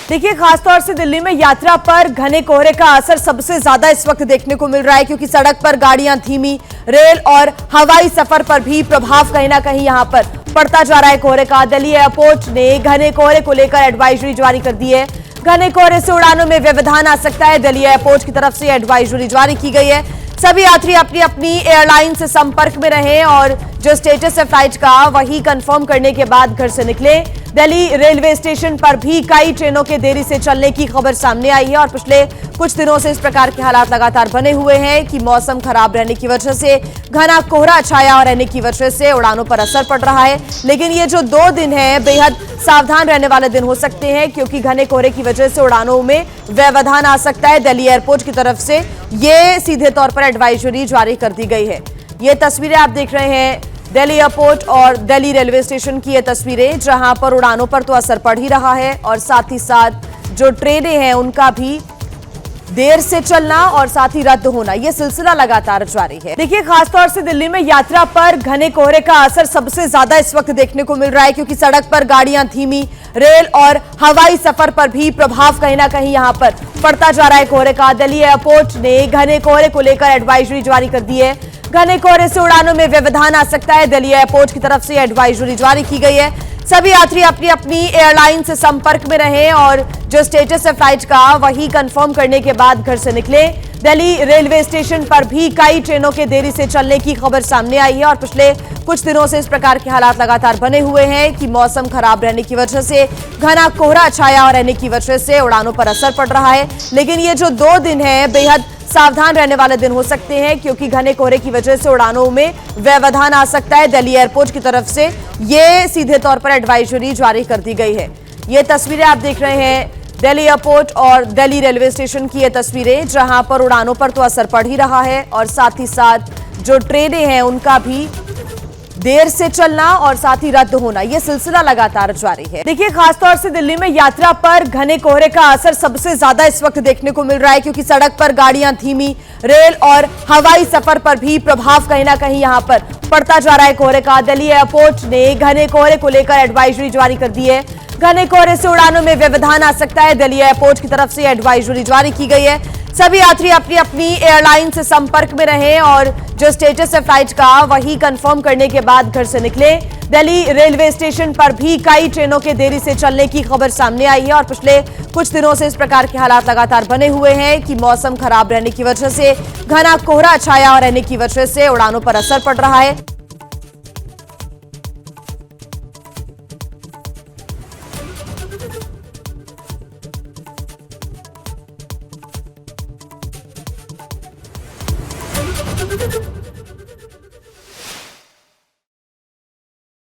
देखिए, खासतौर से दिल्ली में यात्रा पर घने कोहरे का असर सबसे ज्यादा इस वक्त देखने को मिल रहा है, क्योंकि सड़क पर गाड़ियां धीमी, रेल और हवाई सफर पर भी प्रभाव कहीं ना कहीं यहां पर पड़ता जा रहा है कोहरे का। दिल्ली एयरपोर्ट ने घने कोहरे को लेकर एडवाइजरी जारी कर दी है। घने कोहरे से उड़ानों में व्यवधान आ सकता है। दिल्ली एयरपोर्ट की तरफ से एडवाइजरी जारी की गई है। सभी यात्री अपनी अपनी एयरलाइन से संपर्क में रहें और जो स्टेटस है फ्लाइट का वही कंफर्म करने के बाद घर से निकलें। दिल्ली रेलवे स्टेशन पर भी कई ट्रेनों के देरी से चलने की खबर सामने आई है और पिछले कुछ दिनों से इस प्रकार के हालात लगातार बने हुए हैं कि मौसम खराब रहने की वजह से, घना कोहरा छाया रहने की वजह से उड़ानों पर असर पड़ रहा है। लेकिन ये जो 2 दिन है बेहद सावधान रहने वाले दिन हो सकते हैं, क्योंकि घने कोहरे की वजह से उड़ानों में व्यवधान आ सकता है। दिल्ली एयरपोर्ट की तरफ से ये सीधे तौर पर एडवाइजरी जारी कर दी गई है। ये तस्वीरें आप देख रहे हैं दिल्ली एयरपोर्ट और दिल्ली रेलवे स्टेशन की ये तस्वीरें, जहां पर उड़ानों पर तो असर पड़ ही रहा है और साथ ही साथ जो ट्रेनें हैं उनका भी देर से चलना और साथ ही रद्द होना, ये सिलसिला लगातार जारी है। देखिए, खासतौर से दिल्ली में यात्रा पर घने कोहरे का असर सबसे ज्यादा इस वक्त देखने को मिल रहा है, क्योंकि सड़क पर गाड़ियां धीमी, रेल और हवाई सफर पर भी प्रभाव कहीं ना कहीं यहां पर पड़ता जा रहा है कोहरे का। दिल्ली एयरपोर्ट ने घने कोहरे को लेकर एडवाइजरी जारी कर दी है। घने कोहरे से उड़ानों में व्यवधान आ सकता है। दिल्ली एयरपोर्ट की तरफ से एडवाइजरी जारी की गई है। सभी यात्री अपनी अपनी एयरलाइन से संपर्क में रहें और जो स्टेटस है फ्लाइट का वही कंफर्म करने के बाद घर से निकलें। दिल्ली रेलवे स्टेशन पर भी कई ट्रेनों के देरी से चलने की खबर सामने आई है और पिछले कुछ दिनों से इस प्रकार के हालात लगातार बने हुए हैं कि मौसम खराब रहने की वजह से, घना कोहरा छाया रहने की वजह से उड़ानों पर असर पड़ रहा है। लेकिन ये जो 2 दिन है बेहद सावधान रहने वाले दिन हो सकते हैं, क्योंकि घने कोहरे की वजह से उड़ानों में व्यवधान आ सकता है। दिल्ली एयरपोर्ट की तरफ से ये सीधे तौर पर एडवाइजरी जारी कर दी गई है। ये तस्वीरें आप देख रहे हैं दिल्ली एयरपोर्ट और दिल्ली रेलवे स्टेशन की ये तस्वीरें, जहां पर उड़ानों पर तो असर पड़ ही रहा है और साथ ही साथ जो ट्रेनें हैं उनका भी देर से चलना और साथ ही रद्द होना, ये सिलसिला लगातार जारी है। देखिए, खासतौर से दिल्ली में यात्रा पर घने कोहरे का असर सबसे ज्यादा इस वक्त देखने को मिल रहा है, क्योंकि सड़क पर गाड़ियां धीमी, रेल और हवाई सफर पर भी प्रभाव कहीं ना कहीं यहां पर पड़ता जा रहा है कोहरे का। दिल्ली एयरपोर्ट ने घने कोहरे को लेकर एडवाइजरी जारी कर दी है। घने कोहरे से उड़ानों में व्यवधान आ सकता है। दिल्ली एयरपोर्ट की तरफ से एडवाइजरी जारी की गई है। सभी यात्री अपनी अपनी एयरलाइन से संपर्क में रहें और जो स्टेटस है फ्लाइट का वही कंफर्म करने के बाद घर से निकलें। दिल्ली रेलवे स्टेशन पर भी कई ट्रेनों के देरी से चलने की खबर सामने आई है और पिछले कुछ दिनों से इस प्रकार के हालात लगातार बने हुए हैं कि मौसम खराब रहने की वजह से, घना कोहरा छाया रहने की वजह से उड़ानों पर असर पड़ रहा है।